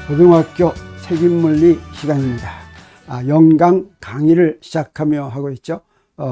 고등학교 책임물리 시간입니다. 영강 강의를 시작하며 하고 있죠.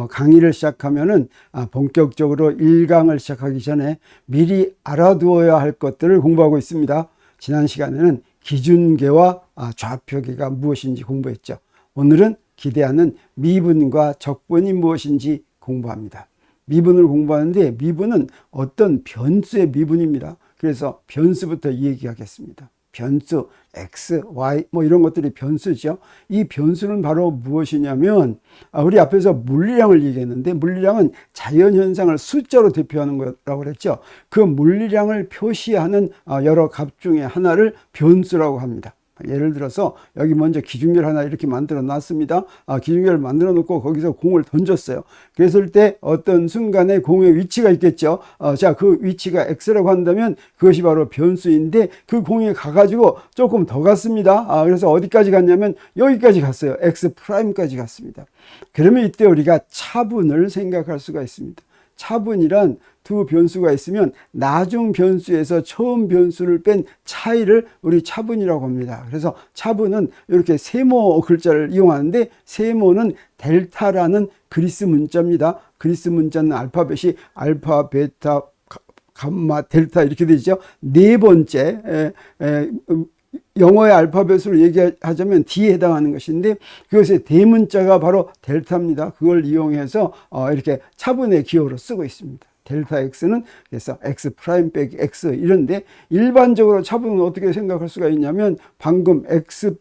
강의를 시작하면은 본격적으로 1강을 시작하기 전에 미리 알아두어야 할 것들을 공부하고 있습니다. 지난 시간에는 기준계와 좌표계가 무엇인지 공부했죠. 오늘은 기대하는 미분과 적분이 무엇인지 공부합니다. 미분을 공부하는데 미분은 어떤 변수의 미분입니다. 그래서 변수부터 얘기하겠습니다. 변수 x, y 뭐 이런 것들이 변수죠. 이 변수는 바로 무엇이냐면 우리 앞에서 물리량을 얘기했는데 물리량은 자연현상을 숫자로 대표하는 거라고 그랬죠. 그 물리량을 표시하는 여러 값 중에 하나를 변수라고 합니다. 예를 들어서 여기 먼저 기준결 하나 이렇게 만들어 놨습니다. 기준결을 만들어 놓고 거기서 공을 던졌어요. 그랬을 때 어떤 순간에 공의 위치가 있겠죠. 자, 그 위치가 x라고 한다면 그것이 바로 변수인데 그 공이 가가지고 조금 더 갔습니다. 그래서 어디까지 갔냐면 여기까지 갔어요. x'까지 갔습니다. 그러면 이때 우리가 차분을 생각할 수가 있습니다. 차분이란 두 변수가 있으면 나중 변수에서 처음 변수를 뺀 차이를 우리 차분이라고 합니다. 그래서 차분은 이렇게 세모 글자를 이용하는데 세모는 델타라는 그리스 문자입니다. 그리스 문자는 알파벳이 알파, 베타, 감마, 델타 이렇게 되죠. 네 번째 영어의 알파벳으로 얘기하자면 D에 해당하는 것인데 그것의 대문자가 바로 델타입니다. 그걸 이용해서 이렇게 차분의 기호로 쓰고 있습니다. 델타 x는 그래서 x 프라임 빼기 x 이런데 일반적으로 차분은 어떻게 생각할 수가 있냐면 방금 x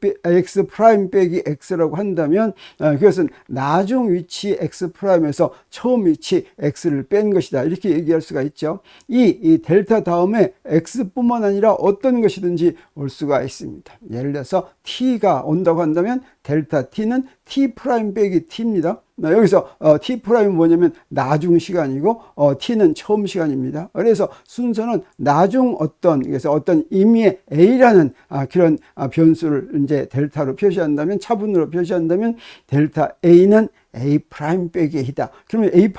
프라임 빼기 x라고 한다면 그것은 나중 위치 x 프라임에서 처음 위치 x를 뺀 것이다 이렇게 얘기할 수가 있죠. 이 델타 다음에 x뿐만 아니라 어떤 것이든지 올 수가 있습니다. 예를 들어서 t가 온다고 한다면 델타 t는 t 프라임 빼기 t입니다. 여기서 t 프라임은 뭐냐면 나중 시간이고 t는 처음 시간입니다. 그래서 순서는 나중 그래서 어떤 임의의 a라는 그런 변수를 이제 델타로 표시한다면 차분으로 표시한다면 델타 a는 a 프라임 빼기 a다. 그러면 a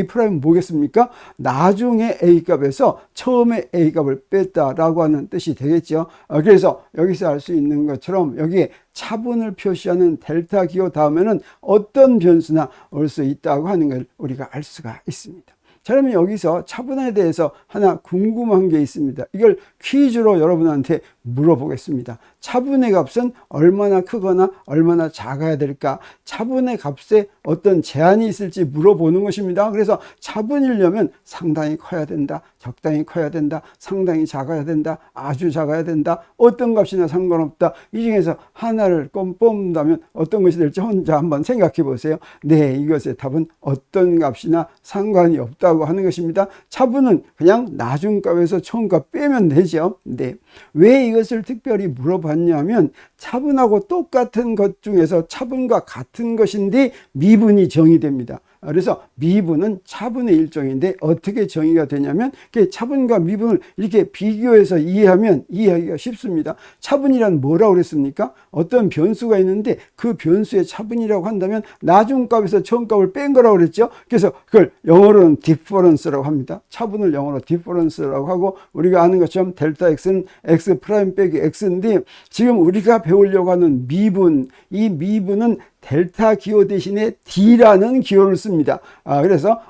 프라임은 뭐겠습니까? 나중에 a 값에서 처음에 a 값을 뺐다라고 하는 뜻이 되겠죠. 그래서 여기서 알 수 있는 것처럼 여기에 차분을 표시하는 델타 기호 다음에는 어떤 변수나 올 수 있다고 하는 걸 우리가 알 수가 있습니다. 자, 그러면 여기서 차분에 대해서 하나 궁금한 게 있습니다. 이걸 퀴즈로 여러분한테 물어보겠습니다. 차분의 값은 얼마나 크거나 얼마나 작아야 될까? 차분의 값에 어떤 제한이 있을지 물어보는 것입니다. 그래서 차분이려면 상당히 커야 된다, 적당히 커야 된다, 상당히 작아야 된다, 아주 작아야 된다, 어떤 값이나 상관없다. 이 중에서 하나를 뽑는다면 어떤 것이 될지 혼자 한번 생각해 보세요. 네, 이것의 답은 어떤 값이나 상관이 없다고 하는 것입니다. 차분은 그냥 나중 값에서 처음 값 빼면 되죠. 네. 왜 이것을 특별히 물어봤냐면 차분하고 똑같은 것 중에서 차분과 같은 것인데 미분이 정의됩니다. 그래서 미분은 차분의 일종인데 어떻게 정의가 되냐면 차분과 미분을 이렇게 비교해서 이해하면 이해하기가 쉽습니다. 차분이란 뭐라고 그랬습니까? 어떤 변수가 있는데 그 변수의 차분이라고 한다면 나중 값에서 처음 값을 뺀 거라고 그랬죠. 그래서 그걸 영어로는 difference라고 합니다. 차분을 영어로 difference라고 하고 우리가 아는 것처럼 델타 x는 x 프라임 빼기 x인데 지금 우리가 배우려고 하는 미분, 이 미분은 델타 기호 대신에 D라는 기호를 씁니다. 그래서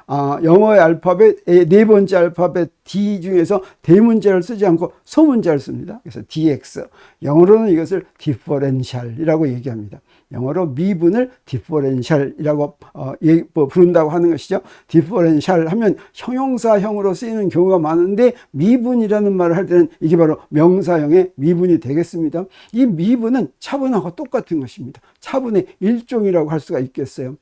영어의 알파벳, 네 번째 알파벳 D 중에서 대문자를 쓰지 않고 소문자를 씁니다. 그래서 DX. 영어로는 이것을 differential이라고 얘기합니다. 영어로 미분을 differential이라고 부른다고 하는 것이죠. differential 하면 형용사형으로 쓰이는 경우가 많은데 미분이라는 말을 할 때는 이게 바로 명사형의 미분이 되겠습니다. 이 미분은 차분하고 똑같은 것입니다. 차분의 일종이라고 할 수가 있겠어요.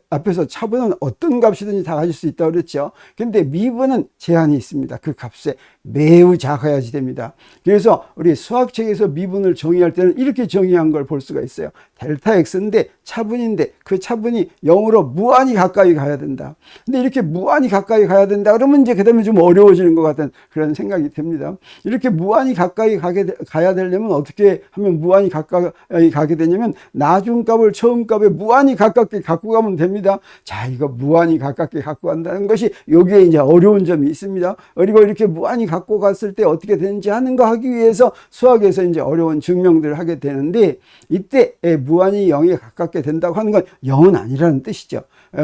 앞에서 차분은 어떤 값이든지 다 가질 수 있다고 그랬죠. 근데 미분은 제한이 있습니다. 그 값에 매우 작아야지 됩니다. 그래서 우리 수학책에서 미분을 정의할 때는 이렇게 정의한 걸 볼 수가 있어요. 델타 x인데 차분인데 그 차분이 0으로 무한히 가까이 가야 된다. 근데 이렇게 무한히 가까이 가야 된다 그러면 이제 그 다음에 좀 어려워지는 것 같은 그런 생각이 듭니다. 이렇게 무한히 가까이 가야 되려면 어떻게 하면 무한히 가까이 가게 되냐면 나중 값을 처음 값에 무한히 가깝게 갖고 가면 됩니다. 자, 이거 무한히 가깝게 갖고 간다는 것이 여기에 이제 어려운 점이 있습니다. 그리고 이렇게 무한히 갖고 갔을 때 어떻게 되는지 하는 거 하기 위해서 수학에서 이제 어려운 증명들을 하게 되는데, 이때 무한히 0에 가깝게 된다고 하는 건 0은 아니라는 뜻이죠.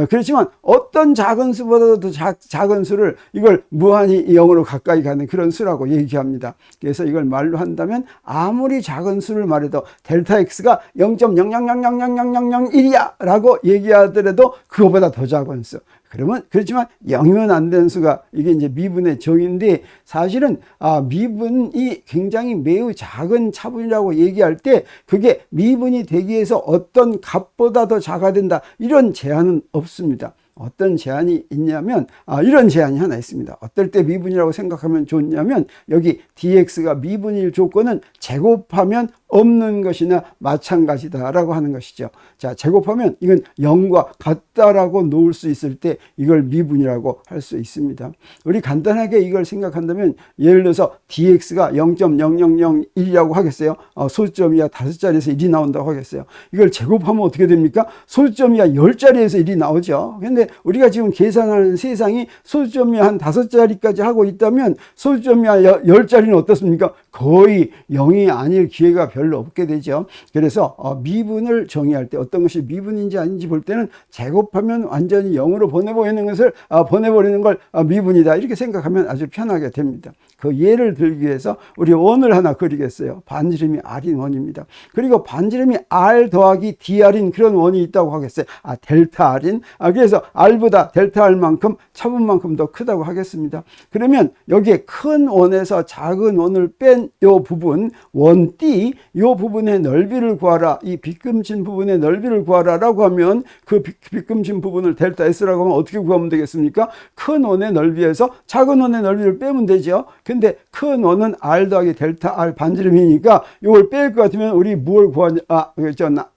그렇지만 어떤 작은 수보다도 더 작은 수를 이걸 무한히 0으로 가까이 가는 그런 수라고 얘기합니다. 그래서 이걸 말로 한다면 아무리 작은 수를 말해도 델타 x가 0.000000001이야 라고 얘기하더라도 그거보다 더 작은 수. 그렇지만 0이면 안 되는 수가 이게 이제 미분의 정의인데, 사실은 미분이 굉장히 매우 작은 차분이라고 얘기할 때 그게 미분이 되기 위해서 어떤 값보다 더 작아야 된다 이런 제한은 없습니다. 어떤 제한이 있냐면 이런 제한이 하나 있습니다. 어떨 때 미분이라고 생각하면 좋냐면, 여기 dx가 미분일 조건은 제곱하면 없는 것이나 마찬가지다라고 하는 것이죠. 자, 제곱하면 이건 0과 같다라고 놓을 수 있을 때 이걸 미분이라고 할 수 있습니다. 우리 간단하게 이걸 생각한다면, 예를 들어서 dx가 0.0001이라고 하겠어요. 소수점이야 5자리에서 1이 나온다고 하겠어요. 이걸 제곱하면 어떻게 됩니까? 소수점이야 10자리에서 1이 나오죠. 근데 우리가 지금 계산하는 세상이 소수점이야 한 5자리까지 하고 있다면 소수점이야 10자리는 어떻습니까? 거의 0이 아닐 기회가 별로 없게 되죠. 그래서 미분을 정의할 때 어떤 것이 미분인지 아닌지 볼 때는 제곱하면 완전히 0으로 보내버리는 걸 미분이다 이렇게 생각하면 아주 편하게 됩니다. 그 예를 들기 위해서 우리 원을 하나 그리겠어요. 반지름이 r인 원입니다. 그리고 반지름이 r 더하기 dr인 그런 원이 있다고 하겠어요. 델타 r인. 그래서 r보다 델타 r만큼 차분만큼 더 크다고 하겠습니다. 그러면 여기에 큰 원에서 작은 원을 뺀 요 부분 원 D, 요 부분의 넓이를 구하라. 이 빗금친 부분의 넓이를 구하라라고 하면 그 빗금친 부분을 델타 S라고 하면 어떻게 구하면 되겠습니까? 큰 원의 넓이에서 작은 원의 넓이를 빼면 되죠. 근데 큰 원은 R 더하기 델타 R 반지름이니까 이걸 뺄 것 같으면 우리 뭘 구하냐,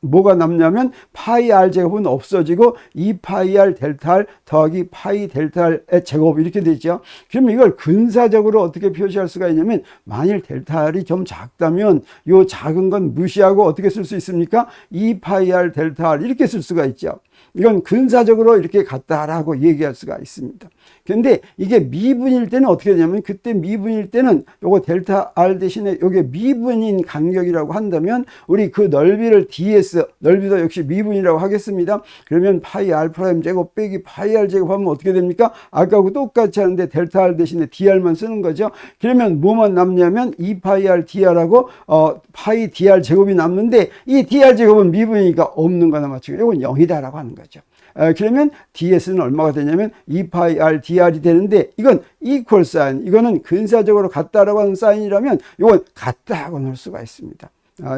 뭐가 남냐면 파이 R 제곱은 없어지고 2파이 R 델타 R 더하기 파이 델타 R의 제곱 이렇게 되죠. 그러면 이걸 근사적으로 어떻게 표시할 수가 있냐면, 만일 델타 R이 좀 작다면 요 작은 건 무시하고 어떻게 쓸 수 있습니까? 2파이 R 델타 R 이렇게 쓸 수가 있죠. 이건 근사적으로 이렇게 같다라고 얘기할 수가 있습니다. 그런데 이게 미분일 때는 어떻게 되냐면, 그때 미분일 때는 요거 델타 R 대신에 요게 미분인 간격이라고 한다면 우리 그 넓이를 ds, 넓이도 역시 미분이라고 하겠습니다. 그러면 파이 R 프라임 제곱 빼기 파이 R 제곱 하면 어떻게 됩니까? 아까하고 똑같이 하는데 델타 R 대신에 dr만 쓰는 거죠. 그러면 뭐만 남냐면 2파이 R dr하고 파이 dr 제곱이 남는데, 이 dr 제곱은 미분이니까 없는 거나 마찬가지고 이건 0이다라고 하는 거죠. 그러면 ds는 얼마가 되냐면 2파이 r dr이 되는데, 이건 equal 사인, 이거는 근사적으로 같다라고 하는 사인이라면 이건 같다고 넣을 수가 있습니다.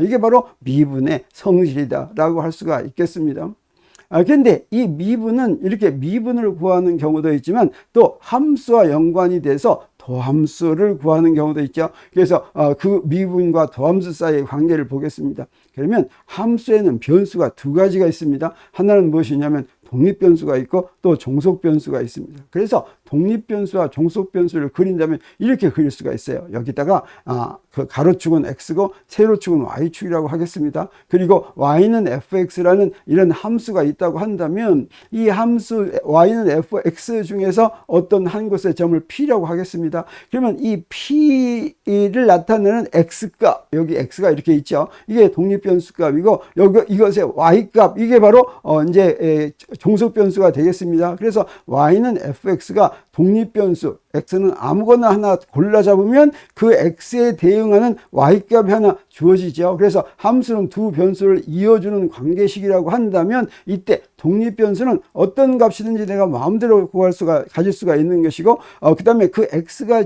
이게 바로 미분의 성질이다라고 할 수가 있겠습니다. 그런데 이 미분은 이렇게 미분을 구하는 경우도 있지만 또 함수와 연관이 돼서 도함수를 구하는 경우도 있죠. 그래서 그 미분과 도함수 사이의 관계를 보겠습니다. 그러면 함수에는 변수가 두 가지가 있습니다. 하나는 무엇이냐면 독립변수가 있고 또 종속변수가 있습니다. 그래서 독립변수와 종속변수를 그린다면 이렇게 그릴 수가 있어요. 여기다가 그 가로축은 x고 세로축은 y축이라고 하겠습니다. 그리고 y는 fx라는 이런 함수가 있다고 한다면, 이 함수 y는 fx 중에서 어떤 한 곳의 점을 p라고 하겠습니다. 그러면 이 p를 나타내는 x값, 여기 x가 이렇게 있죠. 이게 독립변수값이고 이것의 y값, 이게 바로 이제 종속변수가 되겠습니다. 그래서 y는 fx가 독립변수, x는 아무거나 하나 골라 잡으면 그 x에 대응하는 y값이 하나 주어지죠. 그래서 함수는 두 변수를 이어주는 관계식이라고 한다면, 이때 독립변수는 어떤 값이든지 내가 마음대로 가질 수가 있는 것이고, 그 다음에 그 x가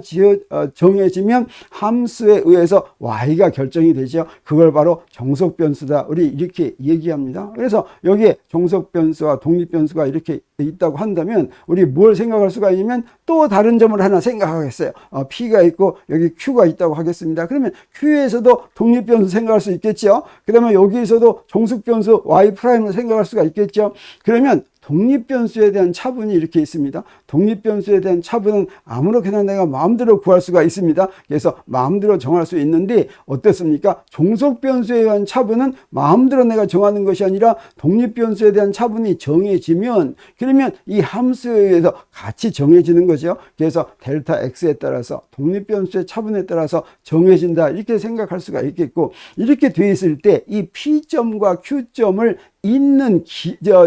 정해지면 함수에 의해서 y가 결정이 되죠. 그걸 바로 종속변수다, 우리 이렇게 얘기합니다. 그래서 여기에 종속변수와 독립변수가 이렇게 있다고 한다면 우리 뭘 생각할 수가 있냐면, 또 다른 점을 하나 생각하겠어요. P가 있고 여기 Q가 있다고 하겠습니다. 그러면 Q에서도 독립변수 생각할 수 있겠죠. 그 다음에 여기에서도 종속변수 Y 프라임을 생각할 수가 있겠죠. 그러면 독립변수에 대한 차분이 이렇게 있습니다. 독립변수에 대한 차분은 아무렇게나 내가 마음대로 구할 수가 있습니다. 그래서 마음대로 정할 수 있는데 어떻습니까? 종속변수에 대한 차분은 마음대로 내가 정하는 것이 아니라 독립변수에 대한 차분이 정해지면 그러면 이 함수에 의해서 같이 정해지는 거죠. 그래서 델타 x에 따라서 독립변수의 차분에 따라서 정해진다 이렇게 생각할 수가 있겠고, 이렇게 돼 있을 때 이 P점과 Q점을 있는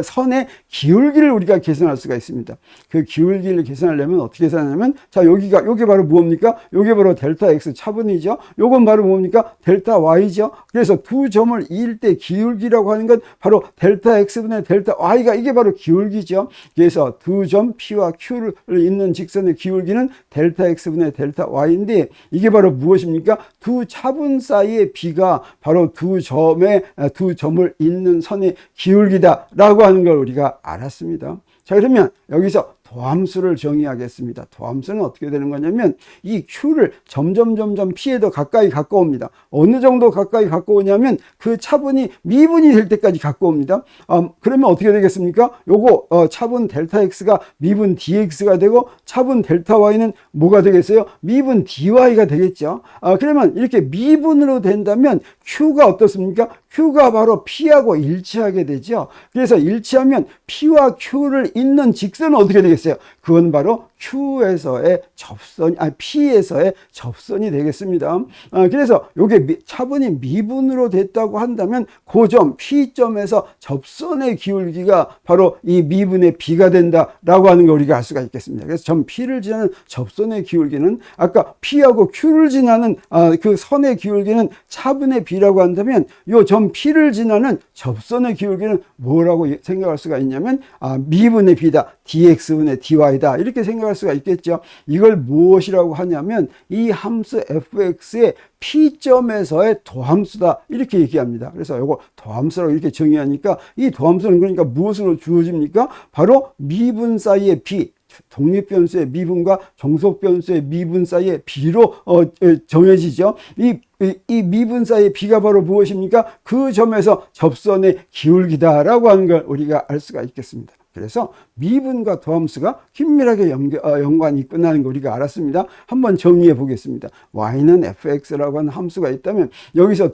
선의 기울기를 우리가 계산할 수가 있습니다. 그 기울기를 계산하려면 어떻게 계산하냐면, 자, 여기 바로 뭡니까? 여기 바로 델타 x 차분이죠. 요건 바로 뭡니까? 델타 y죠. 그래서 두 점을 이을 때 기울기라고 하는 건 바로 델타 x분의 델타 y가 이게 바로 기울기죠. 그래서 두 점 P와 Q를 잇는 직선의 기울기는 델타 x분의 델타 y인데, 이게 바로 무엇입니까? 두 차분 사이의 B가 바로 두 점을 잇는 선의 기울기다라고 하는 걸 우리가 알았습니다. 자, 그러면 여기서 도함수를 정의하겠습니다. 도함수는 어떻게 되는 거냐면 이 Q를 점점 P에 더 가까이 갖고 옵니다. 어느 정도 가까이 갖고 오냐면 그 차분이 미분이 될 때까지 갖고 옵니다. 그러면 어떻게 되겠습니까? 요거 차분 델타 X가 미분 dx가 되고 차분 델타 Y는 뭐가 되겠어요? 미분 dy가 되겠죠. 그러면 이렇게 미분으로 된다면 Q가 어떻습니까? Q가 바로 P하고 일치하게 되죠. 그래서 일치하면 P와 Q를 잇는 직선은 어떻게 되겠어요? 그건 바로 Q에서의 P에서의 접선이 되겠습니다. 그래서 이게 차분이 미분으로 됐다고 한다면 그 점 P점에서 접선의 기울기가 바로 이 미분의 B가 된다라고 하는 걸 우리가 알 수가 있겠습니다. 그래서 점 P를 지나는 접선의 기울기는 아까 P하고 Q를 지나는 그 선의 기울기는 차분의 B라고 한다면 이 점 P를 지나는 접선의 기울기는 뭐라고 생각할 수가 있냐면 미분의 B다, dx분의 dy다 이렇게 생각할 수가 있겠죠. 이걸 무엇이라고 하냐면 이 함수 fx의 P점에서의 도함수다 이렇게 얘기합니다. 그래서 이거 도함수라고 이렇게 정의하니까 이 도함수는 그러니까 무엇으로 주어집니까? 바로 미분 사이의 B, 독립변수의 미분과 종속변수의 미분 사이의 B로 정해지죠. 이 미분 사이의 B가 바로 무엇입니까? 그 점에서 접선의 기울기다라고 하는 걸 우리가 알 수가 있겠습니다. 그래서 미분과 도함수가 긴밀하게 연관이 있구나는 걸 우리가 알았습니다. 한번 정리해 보겠습니다. y는 fx라고 하는 함수가 있다면 여기서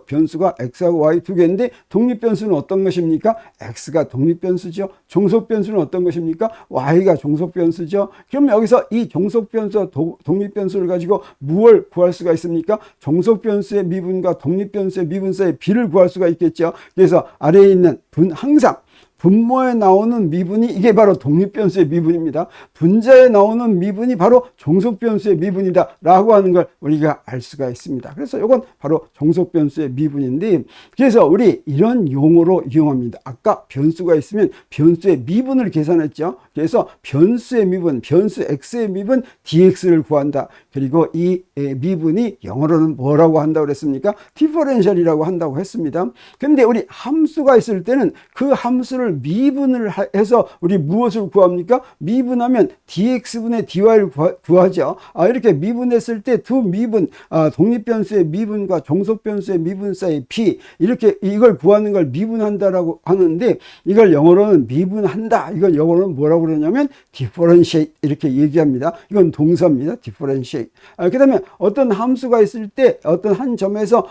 변수가 x하고 y 두 개인데 독립변수는 어떤 것입니까? x가 독립변수죠. 종속변수는 어떤 것입니까? y가 종속변수죠. 그럼 여기서 이 종속변수와 독립변수를 가지고 무엇을 구할 수가 있습니까? 종속변수의 미분과 독립변수의 미분 사이의 비를 구할 수가 있겠죠. 그래서 아래에 있는 항상 분모에 나오는 미분이 이게 바로 독립변수의 미분입니다. 분자에 나오는 미분이 바로 종속변수의 미분이다 라고 하는 걸 우리가 알 수가 있습니다. 그래서 이건 바로 종속변수의 미분인데, 그래서 우리 이런 용어로 이용합니다. 아까 변수가 있으면 변수의 미분을 계산했죠. 그래서 변수의 미분, 변수 x의 미분 dx를 구한다. 그리고 이 미분이 영어로는 뭐라고 한다고 그랬습니까? 디퍼런셜이라고 한다고 했습니다. 근데 우리 함수가 있을 때는 그 함수를 미분을 해서 우리 무엇을 구합니까? 미분하면 dx분의 dy를 구하죠. 이렇게 미분했을 때 두 미분, 독립변수의 미분과 종속변수의 미분 사이 b, 이렇게 이걸 구하는 걸 미분한다라고 하는데, 이걸 영어로는 미분한다. 이걸 영어로는 뭐라고 그러냐면 differentiate 이렇게 얘기합니다. 이건 동사입니다. differentiate. 그 다음에 어떤 함수가 있을 때 어떤 한 점에서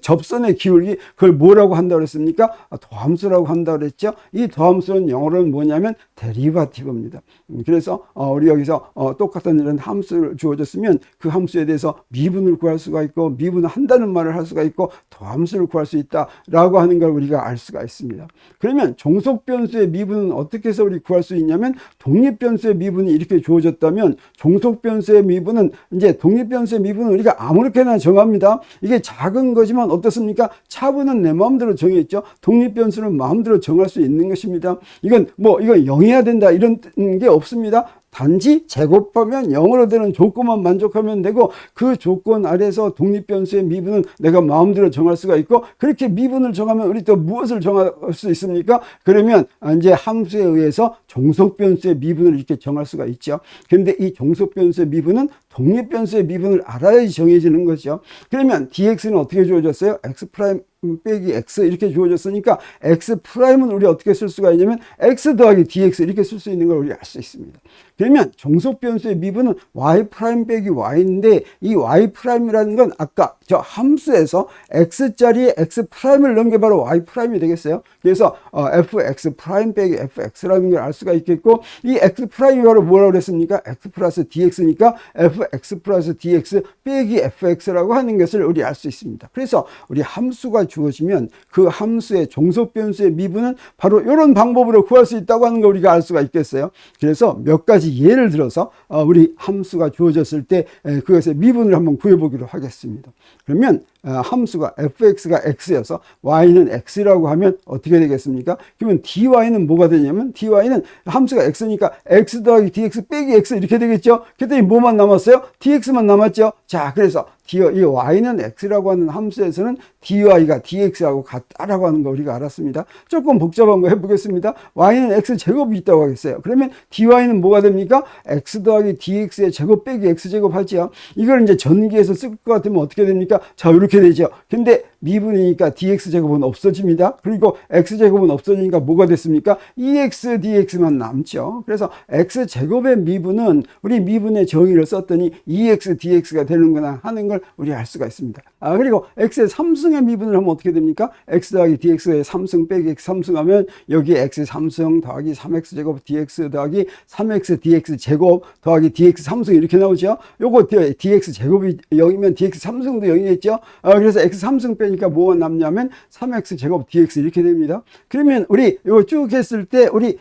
접선의 기울기, 그걸 뭐라고 한다고 그랬습니까? 도함수라고 한다고 그랬죠. 이 도함수는 영어로는 뭐냐면 데리바티브입니다. 그래서 우리 여기서 똑같은 이런 함수를 주어졌으면 그 함수에 대해서 미분을 구할 수가 있고 미분한다는 말을 할 수가 있고 도함수를 구할 수 있다라고 하는 걸 우리가 알 수가 있습니다. 그러면 종속변수의 미분은 어떻게 해서 우리 구할 수 있냐면, 독립변수의 미분이 이렇게 주어졌다면 종속변수의 미분은 이제 독립변수의 미분은 우리가 아무렇게나 정합니다. 이게 작은 거지만 어떻습니까? 차분은 내 마음대로 정했죠. 독립변수는 마음대로 정할 수 있는 것입니다. 이건 이건 0해야 된다 이런 게 없습니다. 단지 제곱하면 0으로 되는 조건만 만족하면 되고, 그 조건 아래서 독립변수의 미분은 내가 마음대로 정할 수가 있고, 그렇게 미분을 정하면 우리 또 무엇을 정할 수 있습니까? 그러면 이제 함수에 의해서 종속변수의 미분을 이렇게 정할 수가 있죠. 그런데 이 종속변수의 미분은 독립변수의 미분을 알아야지 정해지는 거죠. 그러면 dx는 어떻게 주어졌어요? x 프라임 빼기 x 이렇게 주어졌으니까 x 프라임은 우리 어떻게 쓸 수가 있냐면 x 더하기 dx 이렇게 쓸 수 있는 걸 우리 알 수 있습니다. 그러면 종속변수의 미분은 y 프라임 빼기 y인데 이 y 프라임이라는 건 아까 저 함수에서 x자리에 x 프라임을 넣은 게 바로 y 프라임이 되겠어요. 그래서 fx 프라임 빼기 fx라는 걸 알 수가 있겠고 이 x 프라임이 바로 뭐라고 그랬습니까? x 플러스 dx니까 fx 플러스 dx 빼기 fx라고 하는 것을 우리 알 수 있습니다. 그래서 우리 함수가 주어지면 그 함수의 종속변수의 미분은 바로 이런 방법으로 구할 수 있다고 하는 걸 우리가 알 수가 있겠어요. 그래서 몇 가지 예를 들어서 우리 함수가 주어졌을 때 그것의 미분을 한번 구해보기로 하겠습니다. 그러면 함수가 fx가 x여서 y는 x라고 하면 어떻게 되겠습니까? 그러면 dy는 뭐가 되냐면 dy는 함수가 x니까 x 더하기 dx 빼기 x 이렇게 되겠죠? 그랬더니 뭐만 남았어요? dx만 남았죠? 자, 그래서 이 y는 x라고 하는 함수에서는 dy가 dx하고 같다라고 하는 거 우리가 알았습니다. 조금 복잡한 거 해보겠습니다. y는 x 제곱이 있다고 하겠어요. 그러면 dy는 뭐가 됩니까? x 더하기 dx의 제곱 빼기 x제곱 하죠. 이걸 이제 전기에서 쓸 것 같으면 어떻게 됩니까? 자, 이렇게 되죠. 근데 미분이니까 dx제곱은 없어집니다. 그리고 x제곱은 없어지니까 뭐가 됐습니까? 2x dx만 남죠. 그래서 x제곱의 미분은 우리 미분의 정의를 썼더니 2x dx가 되는구나 하는 걸 우리 알 수가 있습니다. 그리고 x의 3승의 미분을 하면 어떻게 됩니까? x 더하기 dx의 3승 빼기 x 3승 하면 여기에 x 3승 더하기 3x 제곱 dx 더하기 3x dx 제곱 더하기 dx 3승 이렇게 나오죠. 요거 dx 제곱이 0이면 dx 3승도 0이겠죠. 그래서 x 3승 빼니까 뭐가 남냐면 3x 제곱 dx 이렇게 됩니다. 그러면 우리 이거 쭉 했을 때 우리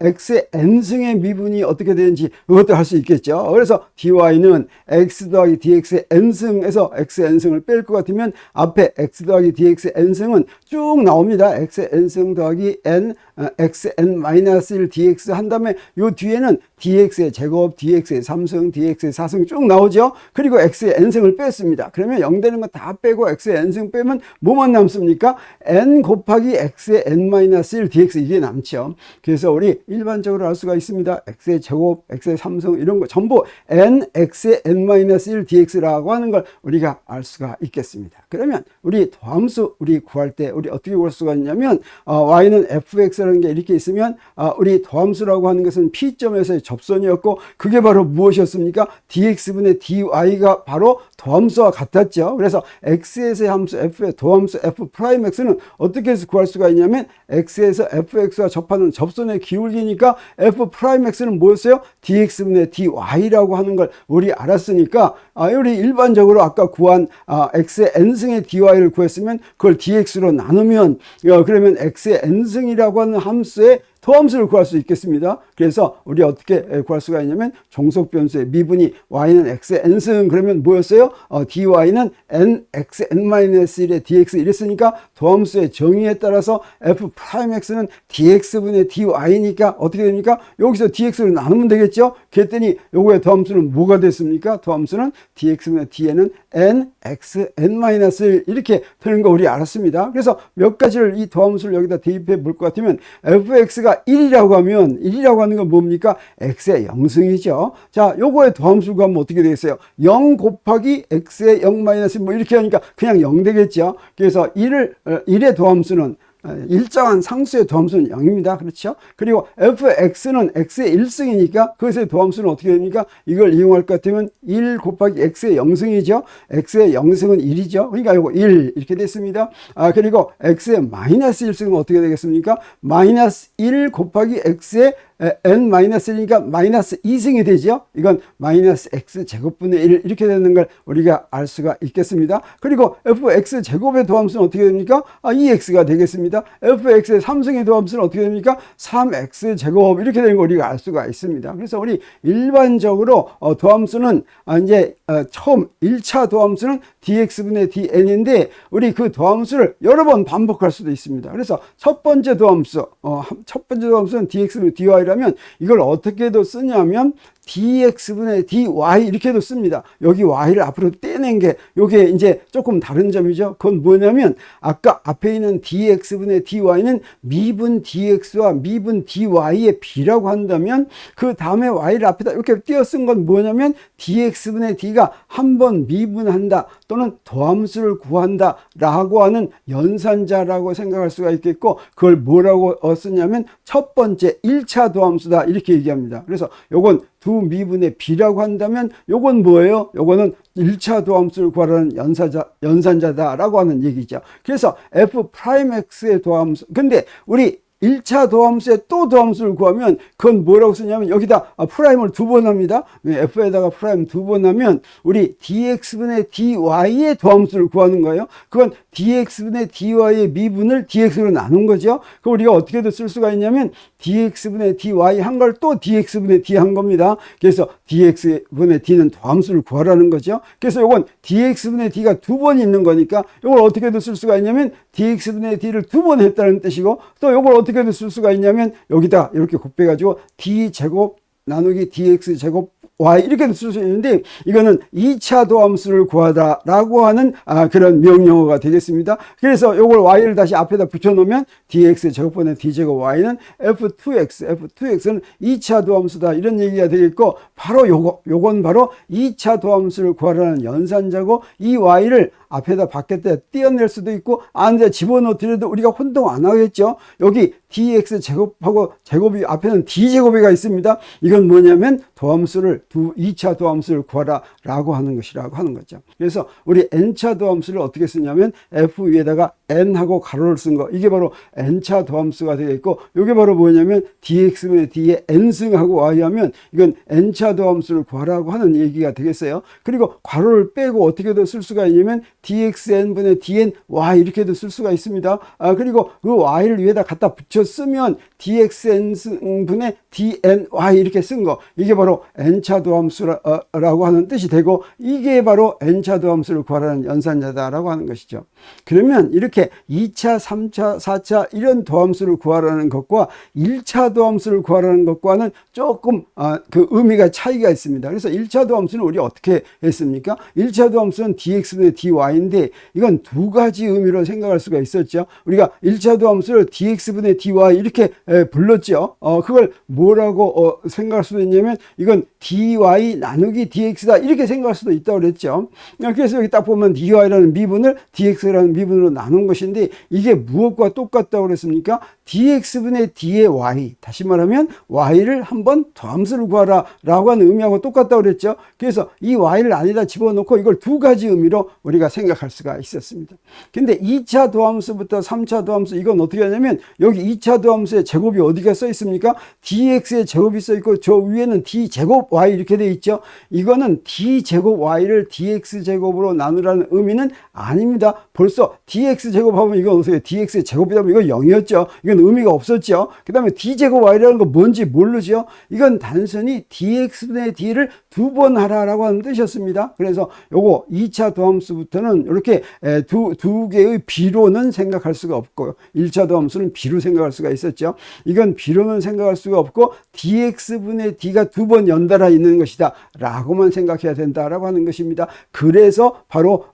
x의 n승의 미분이 어떻게 되는지 그것도 할 수 있겠죠. 그래서 dy는 x 더하기 dx의 n승에서 x의 n승을 뺄 것 같으면 앞에 x 더하기 dx의 n승은 쭉 나옵니다. x의 n승 더하기 n xn-1 dx 한 다음에 요 뒤에는 dx의 제곱, dx의 3승, dx의 4승 쭉 나오죠. 그리고 x의 n승을 뺐습니다. 그러면 0 되는 거 다 빼고 x의 n승 빼면 뭐만 남습니까? n 곱하기 x의 n-1 dx 이게 남죠. 그래서 우리 일반적으로 알 수가 있습니다. x의 제곱, x의 3승 이런 거 전부 n x의 n-1 dx라고 하는 걸 우리가 알 수가 있겠습니다. 그러면 우리 도함수 우리 구할 때 우리 어떻게 구할 수가 있냐면 y는 fx라는 게 이렇게 있으면 우리 도함수라고 하는 것은 P점에서의 접선이었고 그게 바로 무엇이었습니까? dx분의 dy가 바로 도함수와 같았죠. 그래서 x에서의 함수 f의 도함수 f'x는 어떻게 해서 구할 수가 있냐면 x에서 fx와 접하는 접선의 기울기니까 f'x는 뭐였어요? dx분의 dy라고 하는 걸 우리 알았으니까 우리 일반적으로 아까 구한 x의 n승의 dy를 구했으면 그걸 dx로 나누면 그러면 x의 n승이라고 하는 함수의 도함수를 구할 수 있겠습니다. 그래서 우리 어떻게 구할 수가 있냐면 종속변수의 미분이 y는 x의 n승 그러면 뭐였어요? dy는 n x n-1의 dx 이랬으니까 도함수의 정의에 따라서 f'x는 dx분의 dy니까 어떻게 됩니까? 여기서 dx를 나누면 되겠죠? 그랬더니 요거의 도함수는 뭐가 됐습니까? 도함수는 dx분의 d는 n x n-1 이렇게 되는 거 우리 알았습니다. 그래서 몇 가지를 이 도함수를 여기다 대입해 볼 것 같으면 fx가 1이라고 하면 1이라고 하는 건 뭡니까? x의 0승이죠. 자, 요거의 도함수 구하면 어떻게 되겠어요? 0 곱하기 x의 0-1 뭐 이렇게 하니까 그냥 0 되겠죠. 그래서 1의 도함수는 일정한 상수의 도함수는 0입니다. 그렇죠? 그리고 fx는 x의 1승이니까 그것의 도함수는 어떻게 됩니까? 이걸 이용할 것 같으면 1 곱하기 x의 0승이죠. x의 0승은 1이죠. 그러니까 이거 1 이렇게 됐습니다. 그리고 x의 마이너스 1승은 어떻게 되겠습니까? 마이너스 1 곱하기 x의 n-1이니까 마이너스 2승이 되죠. 이건 마이너스 x 제곱분의 1 이렇게 되는 걸 우리가 알 수가 있겠습니다. 그리고 fx 제곱의 도함수는 어떻게 됩니까? 2x가 되겠습니다. fx의 3승의 도함수는 어떻게 됩니까? 3x 제곱 이렇게 되는 걸 우리가 알 수가 있습니다. 그래서 우리 일반적으로 도함수는 이제 처음 1차 도함수는 dx분의 dn인데 우리 그 도함수를 여러 번 반복할 수도 있습니다. 그래서 첫 번째 도함수는 dx분의 dy라면 이걸 어떻게도 쓰냐면 dx분의 dy 이렇게도 씁니다. 여기 y를 앞으로 떼낸 게 요게 이제 조금 다른 점이죠. 그건 뭐냐면 아까 앞에 있는 dx분의 dy는 미분 dx와 미분 dy의 비라고 한다면 그 다음에 y를 앞에다 이렇게 띄어 쓴 건 뭐냐면 dx분의 d가 한 번 미분한다 또는 도함수를 구한다 라고 하는 연산자라고 생각할 수가 있겠고, 그걸 뭐라고 쓰냐면 첫 번째 1차 도함수다 이렇게 얘기합니다. 그래서 요건 두 미분의 비라고 한다면 요건 뭐예요? 요거는 1차 도함수를 구하라는 연산자다라고 하는 얘기죠. 그래서 f'x의 도함수, 근데 우리 1차 도함수에 또 도함수를 구하면 그건 뭐라고 쓰냐면 여기다 프라임을 두 번 합니다. f에다가 프라임 두 번 하면 우리 dx분의 dy의 도함수를 구하는 거예요. 그건 dx분의 dy의 미분을 dx로 나눈 거죠. 그럼 우리가 어떻게도 쓸 수가 있냐면 dx분의 dy 한 걸 또 dx분의 d 한 겁니다. 그래서 dx분의 d는 도함수를 구하라는 거죠. 그래서 이건 dx분의 d가 두 번 있는 거니까 이걸 어떻게도 쓸 수가 있냐면 dx분의 d를 두 번 했다는 뜻이고, 또 이걸 어떻게도 쓸 수가 있냐면 여기다 이렇게 곱해가지고 d제곱 나누기 dx제곱 y 이렇게도 쓸 수 있는데, 이거는 2차 도함수를 구하다라고 하는 그런 명령어가 되겠습니다. 그래서 이걸 y를 다시 앞에다 붙여놓으면 dx 제곱분의 d제곱 y는 f2x는 2차 도함수다 이런 얘기가 되겠고, 바로 요건 바로 2차 도함수를 구하라는 연산자고, 이 y를 앞에다 밖에다 띄어낼 수도 있고 안에 집어넣더라도 우리가 혼동 안 하겠죠. 여기 dx 제곱하고 제곱이 앞에는 d제곱이가 있습니다. 이건 뭐냐면 도함수를 2차 도함수를 구하라 라고 하는 것이라고 하는 거죠. 그래서 우리 n차 도함수를 어떻게 쓰냐면 f 위에다가 n하고 가로를 쓴 거, 이게 바로 n차 도함수가 되겠고, 이게 바로 뭐냐면 dx분의 d의 n승하고 y 하면 이건 n차 도함수를 구하라고 하는 얘기가 되겠어요. 그리고 가로를 빼고 어떻게도 쓸 수가 있냐면 dxn분의 dn y 이렇게도 쓸 수가 있습니다. 그리고 그 y를 위에다 갖다 붙여 쓰면 dxn분의 dny 이렇게 쓴 거, 이게 바로 n차 도함수라고 하는 뜻이 되고, 이게 바로 n차 도함수를 구하라는 연산자다라고 하는 것이죠. 그러면 이렇게 2차, 3차, 4차 이런 도함수를 구하라는 것과 1차 도함수를 구하라는 것과는 조금 그 의미가 차이가 있습니다. 그래서 1차 도함수는 우리 어떻게 했습니까? 1차 도함수는 dx분의 dy인데 이건 두 가지 의미로 생각할 수가 있었죠. 우리가 1차 도함수를 dx분의 dy 이렇게 불렀죠. 그걸 뭐라고 생각할 수도 있냐면 이건 dy 나누기 dx다 이렇게 생각할 수도 있다고 그랬죠. 그래서 여기 딱 보면 dy라는 미분을 dx라는 미분으로 나눈 것인데, 이게 무엇과 똑같다고 그랬습니까? dx분의 d의 y, 다시 말하면 y를 한번 도함수를 구하라 라고 하는 의미하고 똑같다고 그랬죠. 그래서 이 y를 안에다 집어넣고 이걸 두 가지 의미로 우리가 생각할 수가 있었습니다. 근데 2차 도함수부터 3차 도함수, 이건 어떻게 하냐면 여기 2차 도함수의 제곱이 어디가 써 있습니까? dx의 제곱이 써 있고 저 위에는 d제곱 y 이렇게 돼 있죠. 이거는 d제곱 y를 dx제곱으로 나누라는 의미는 아닙니다. 벌써 dx제곱 하면 이건 어떻게 dx의 제곱이라면 이건 0이었죠. 이건 의미가 없었죠. 그 다음에 d제곱 y라는 건 뭔지 모르죠. 이건 단순히 dx분의 d를 두 번 하라라고 하는 뜻이었습니다. 그래서 요거 2차 도함수부터는 이렇게 두 개의 비로는 생각할 수가 없고요. 1차 도함수는 비로 생각할 수가 있었죠. 이건 비로는 생각할 수가 없고 dx분의 d가 두 번 연달아 있는 것이다 라고만 생각해야 된다라고 하는 것입니다. 그래서 바로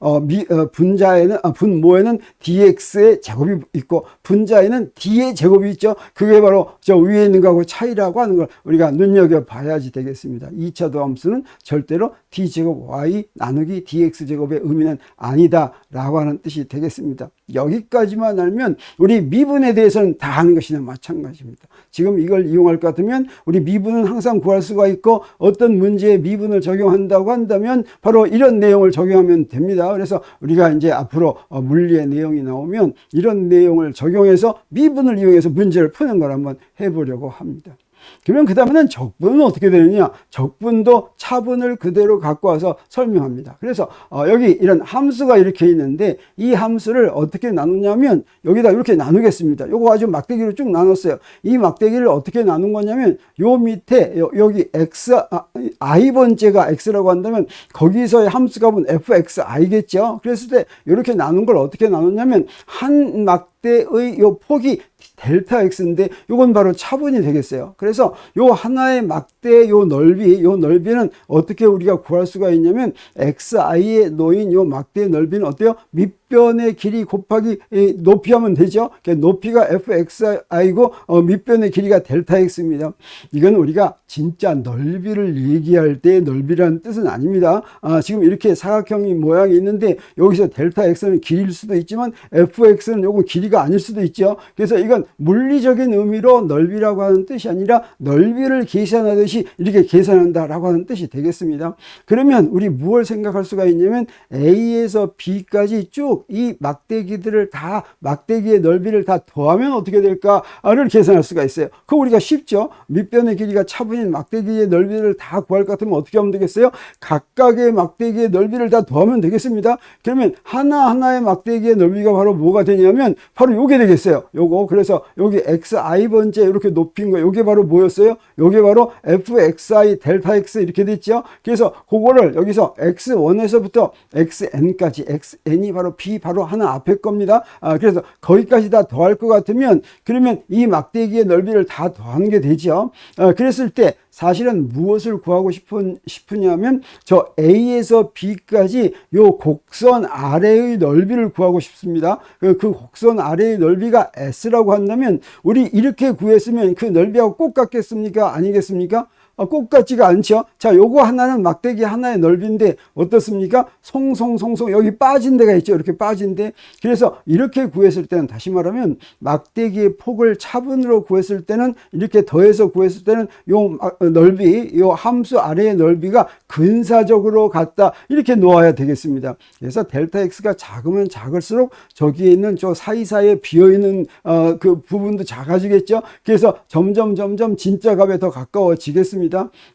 분모에는 dx의 제곱이 있고 분자에는 d의 제곱이 있죠. 그게 바로 저 위에 있는 거하고 차이라고 하는 걸 우리가 눈여겨봐야지 되겠습니다. 2차 도함수는 절대로 d제곱 y 나누기 dx제곱의 의미는 아니다 라고 하는 뜻이 되겠습니다. 여기까지만 알면 우리 미분에 대해서는 다 아는 것이나 마찬가지입니다. 지금 이걸 이용할 것 같으면 우리 미분은 항상 구할 수가 있고, 어떤 문제에 미분을 적용한다고 한다면 바로 이런 내용을 적용하면 됩니다. 그래서 우리가 이제 앞으로 물리의 내용이 나오면 이런 내용을 적용해서 미분을 이용해서 문제를 푸는 걸 한번 해보려고 합니다. 그러면 그 다음에는 적분은 어떻게 되느냐? 적분도 차분을 그대로 갖고 와서 설명합니다. 그래서 여기 이런 함수가 이렇게 있는데 이 함수를 어떻게 나누냐면 여기다 이렇게 나누겠습니다. 요거 아주 막대기로 쭉 나눴어요. 이 막대기를 어떻게 나눈 거냐면 요 밑에 여기 i번째가 x라고 한다면 거기서의 함수값은 fxi겠죠. 그랬을 때 이렇게 나눈 걸 어떻게 나눴냐면 한 막대의 요 폭이 델타 x인데 요건 바로 차분이 되겠어요. 그래서 요 하나의 막대의 요 넓이는 어떻게 우리가 구할 수가 있냐면 xi에 놓인 요 막대의 넓이는 어때요? 밑변의 길이 곱하기 높이 하면 되죠. 높이가 fxi고 밑변의 길이가 델타 x입니다. 이건 우리가 진짜 넓이를 얘기할 때 넓이라는 뜻은 아닙니다. 지금 이렇게 사각형이 모양이 있는데 여기서 델타 x는 길이일 수도 있지만 fx는 요건 길이가 아닐 수도 있죠. 그래서 이건 물리적인 의미로 넓이라고 하는 뜻이 아니라 넓이를 계산하듯이 이렇게 계산한다라고 하는 뜻이 되겠습니다. 그러면 우리 무엇을 생각할 수가 있냐면 A에서 B까지 쭉 이 막대기들을 다 막대기의 넓이를 다 더하면 어떻게 될까를 계산할 수가 있어요. 그거 우리가 쉽죠. 밑변의 길이가 차분인 막대기의 넓이를 다 구할 것 같으면 어떻게 하면 되겠어요? 각각의 막대기의 넓이를 다 더하면 되겠습니다. 그러면 하나하나의 막대기의 넓이가 바로 뭐가 되냐면 바로 요게 되겠어요. 요거. 그래서 여기 xi 번째 이렇게 높인 거 요게 바로 뭐였어요? 요게 바로 fxi 델타 x 이렇게 됐죠. 그래서 그거를 여기서 x1에서부터 xn까지 xn이 바로 b 바로 하나 앞에 겁니다. 그래서 거기까지 다 더할 것 같으면 그러면 이 막대기의 넓이를 다 더하는 게 되죠. 그랬을 때 사실은 무엇을 구하고 싶으냐면 저 A에서 B까지 요 곡선 아래의 넓이를 구하고 싶습니다. 그 곡선 아래의 넓이가 S라고 한다면 우리 이렇게 구했으면 그 넓이하고 꼭 같겠습니까? 아니겠습니까? 꼭 같지가 않죠. 자, 요거 하나는 막대기 하나의 넓이인데 어떻습니까? 송송송송 여기 빠진 데가 있죠. 이렇게 빠진 데. 그래서 이렇게 구했을 때는 다시 말하면 막대기의 폭을 차분으로 구했을 때는 이렇게 더해서 구했을 때는 요 넓이, 요 함수 아래의 넓이가 근사적으로 같다. 이렇게 놓아야 되겠습니다. 그래서 델타 x가 작으면 작을수록 저기에 있는 저 사이사이에 비어있는 그 부분도 작아지겠죠. 그래서 점점 진짜 값에 더 가까워지겠습니다.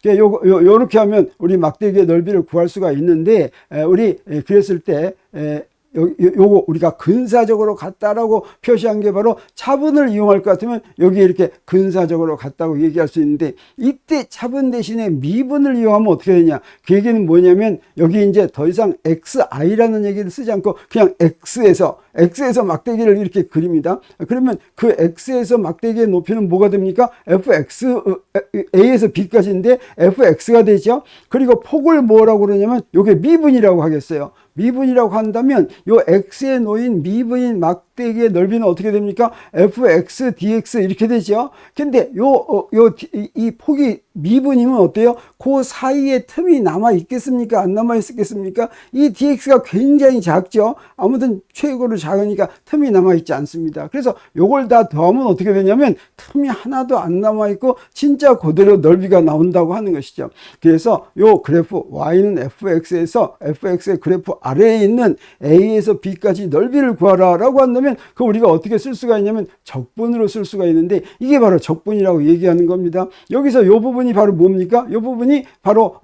요렇게 하면 우리 막대기의 넓이를 구할 수가 있는데 우리 그랬을 때 요거 우리가 근사적으로 같다라고 표시한 게 바로 차분을 이용할 것 같으면 여기 이렇게 근사적으로 같다고 얘기할 수 있는데 이때 차분 대신에 미분을 이용하면 어떻게 되냐? 그 얘기는 뭐냐면 여기 이제 더 이상 xi라는 얘기를 쓰지 않고 그냥 x에서 막대기를 이렇게 그립니다. 그러면 그 x에서 막대기의 높이는 뭐가 됩니까? fx a에서 b까지인데 fx가 되죠. 그리고 폭을 뭐라고 그러냐면 요게 미분이라고 하겠어요. 미분이라고 한다면 요 x에 놓인 미분인 막대기의 넓이는 어떻게 됩니까? fx dx 이렇게 되죠. 근데 이 폭이 미분이면 어때요? 그 사이에 틈이 남아 있겠습니까? 안 남아 있겠습니까? 이 dx가 굉장히 작죠. 아무튼 최고로 작으니까 틈이 남아 있지 않습니다. 그래서 요걸 다 더하면 어떻게 되냐면 틈이 하나도 안 남아 있고 진짜 그대로 넓이가 나온다고 하는 것이죠. 그래서 요 그래프 y는 fx에서 fx의 그래프 아래에 있는 a에서 b까지 넓이를 구하라 라고 한다면 그 우리가 어떻게 쓸 수가 있냐면 적분으로 쓸 수가 있는데 이게 바로 적분이라고 얘기하는 겁니다. 여기서 요 부분이 바로 뭡니까? 요 부분이 바로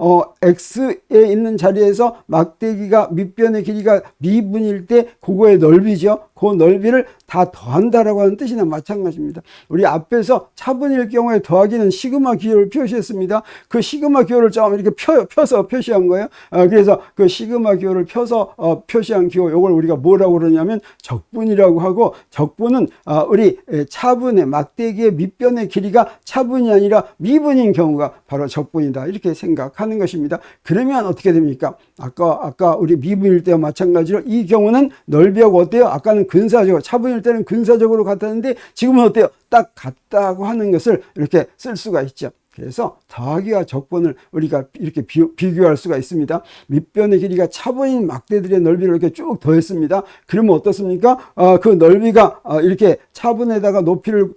x에 있는 자리에서 막대기가 밑변의 길이가 미분일 때 그거의 넓이죠. 그 넓이를 다 더한다라고 하는 뜻이나 마찬가지입니다. 우리 앞에서 차분일 경우에 더하기는 시그마 기호를 표시했습니다. 그 시그마 기호를 좀 이렇게 펴서 표시한 거예요. 그래서 그 시그마 기호를 펴서 표시한 기호 요걸 우리가 뭐라고 그러냐면 적분이라고 하고 적분은 우리 차분의 막대기의 밑변의 길이가 차분이 아니라 미분인 경우가 바로 적분이다. 이렇게 생각하는 것입니다. 그러면 어떻게 됩니까? 아까 우리 미분일 때와 마찬가지로 이 경우는 넓이하고 어때요? 아까는 근사적으로 차분일 때는 근사적으로 같았는데 지금은 어때요? 딱 같다고 하는 것을 이렇게 쓸 수가 있죠. 그래서 더하기와 적분을 우리가 이렇게 비교할 수가 있습니다. 밑변의 길이가 차분인 막대들의 넓이를 이렇게 쭉 더했습니다. 그러면 어떻습니까? 그 넓이가 이렇게 차분에다가 높이를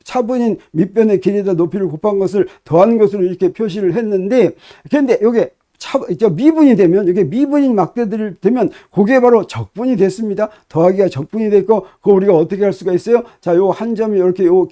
차분인 밑변의 길이에다 높이를 곱한 것을 더한 것으로 이렇게 표시를 했는데 근데 요게 미분이 되면 이게 미분인 막대들이 되면 그게 바로 적분이 됐습니다. 더하기가 적분이 됐고 그거 우리가 어떻게 할 수가 있어요? 자, 요 한 점이 이렇게 요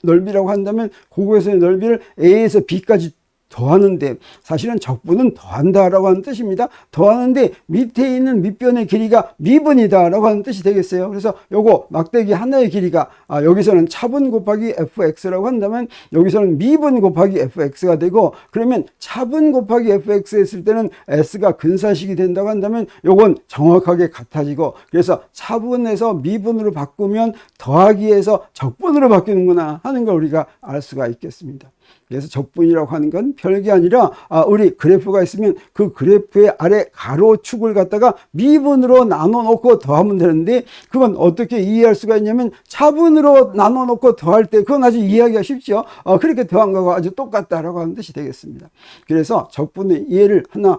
넓이라고 한다면 그거에서의 넓이를 A에서 B까지 더하는데 사실은 적분은 더한다라고 하는 뜻입니다. 더하는데 밑에 있는 밑변의 길이가 미분이다라고 하는 뜻이 되겠어요. 그래서 요거 막대기 하나의 길이가 여기서는 차분 곱하기 fx라고 한다면 여기서는 미분 곱하기 fx가 되고, 그러면 차분 곱하기 fx 했을 때는 s가 근사식이 된다고 한다면 요건 정확하게 같아지고, 그래서 차분에서 미분으로 바꾸면 더하기에서 적분으로 바뀌는구나 하는 걸 우리가 알 수가 있겠습니다. 그래서 적분이라고 하는 건 별게 아니라 우리 그래프가 있으면 그 그래프의 아래 가로축을 갖다가 미분으로 나눠 놓고 더하면 되는데, 그건 어떻게 이해할 수가 있냐면 차분으로 나눠 놓고 더할 때 그건 아주 이해하기가 쉽죠. 그렇게 더한 거가 아주 똑같다라고 하는 뜻이 되겠습니다. 그래서 적분의 예를 하나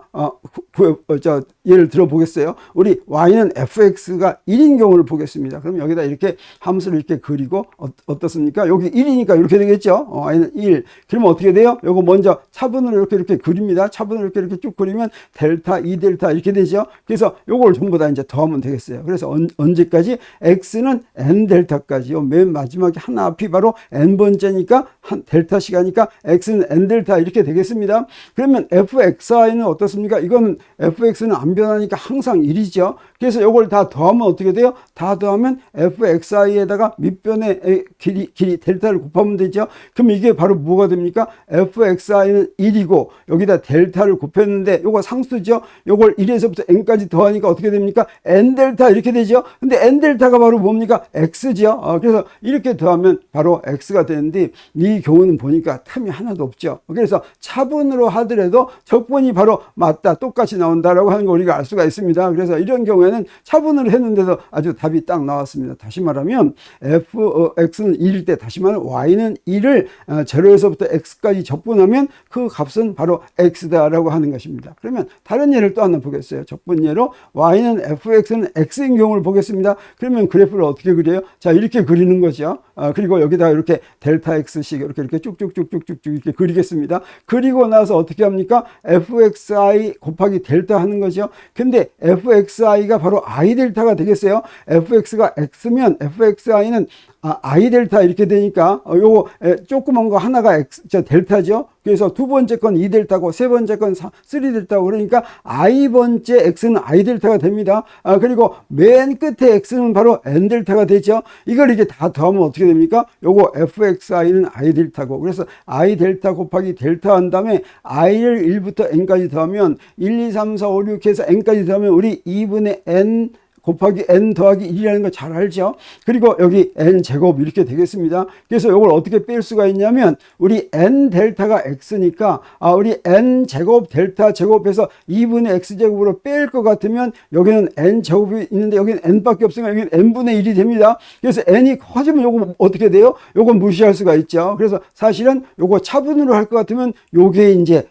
예를 들어 보겠어요. 우리 y는 fx가 1인 경우를 보겠습니다. 그럼 여기다 이렇게 함수를 이렇게 그리고 어떻습니까? 여기 1이니까 이렇게 되겠죠. y는 1. 그러면 어떻게 돼요? 요거 먼저 차분으로 이렇게 그립니다. 차분으로 이렇게 쭉 그리면 델타, 2델타 이렇게 되죠. 그래서 요걸 전부 다 이제 더하면 되겠어요. 그래서 언제까지? x는 n 델타까지요. 맨 마지막에 하나 앞이 바로 n 번째니까 한 델타 시가니까 x는 n 델타 이렇게 되겠습니다. 그러면 fxi는 어떻습니까? 이거는 fx는 안 변하니까 항상 1이죠. 그래서 요걸 다 더하면 어떻게 돼요? 다 더하면 fxi에다가 밑변의 길이 델타를 곱하면 되죠. 그럼 이게 바로 뭐가 됩니까? fxi는 1이고 여기다 델타를 곱했는데 요거 상수죠. 요걸 1에서부터 n까지 더하니까 어떻게 됩니까? n 델타 이렇게 되죠. 근데 n 델타가 바로 뭡니까? x죠. 그래서 이렇게 더하면 바로 x가 되는데 이 경우는 보니까 틈이 하나도 없죠. 그래서 차분으로 하더라도 적분이 바로 맞다, 똑같이 나온다라고 하는 거 우리가 알 수가 있습니다. 그래서 이런 경우에는 차분으로 했는데도 아주 답이 딱 나왔습니다. 다시 말하면 x는 1일 때, 다시 말하면 y는 1을 0에서부터 x까지 적분하면 그 값은 바로 x다라고 하는 것입니다. 그러면 다른 예를 또 하나 보겠어요. 적분 예로 y는 fx는 x인 경우를 보겠습니다. 그러면 그래프를 어떻게 그려요? 자, 이렇게 그리는 거죠. 그리고 여기다가 이렇게 델타 x씩 이렇게 쭉쭉쭉쭉쭉 이렇게 그리겠습니다. 그리고 나서 어떻게 합니까? fxi 곱하기 델타 하는 거죠. 근데 fxi가 바로 i 델타가 되겠어요. fx가 x면 fxi는 i 델타 이렇게 되니까 요거 조그만 거 하나가 델타죠. 그래서 두 번째 건 2델타고 세 번째 건 3델타고 그러니까 i 번째 x는 i 델타가 됩니다. 그리고 맨 끝에 x는 바로 n 델타가 되죠. 이걸 이렇게 다 더하면 어떻게 됩니까? 요거 fxi는 i 델타고, 그래서 i 델타 곱하기 델타 한 다음에 i를 1부터 n까지 더하면 1, 2, 3, 4, 5, 6 해서 n까지 더하면 우리 2분의 n 곱하기 n 더하기 1이라는 거 잘 알죠? 그리고 여기 n 제곱 이렇게 되겠습니다. 그래서 이걸 어떻게 뺄 수가 있냐면 우리 n 델타가 x니까 우리 n 제곱 델타 제곱해서 2분의 x 제곱으로 뺄 것 같으면 여기는 n 제곱이 있는데 여기는 n밖에 없으니까 여기는 n분의 1이 됩니다. 그래서 n이 커지면 요거 어떻게 돼요? 요건 무시할 수가 있죠. 그래서 사실은 요거 차분으로 할 것 같으면 요게 이제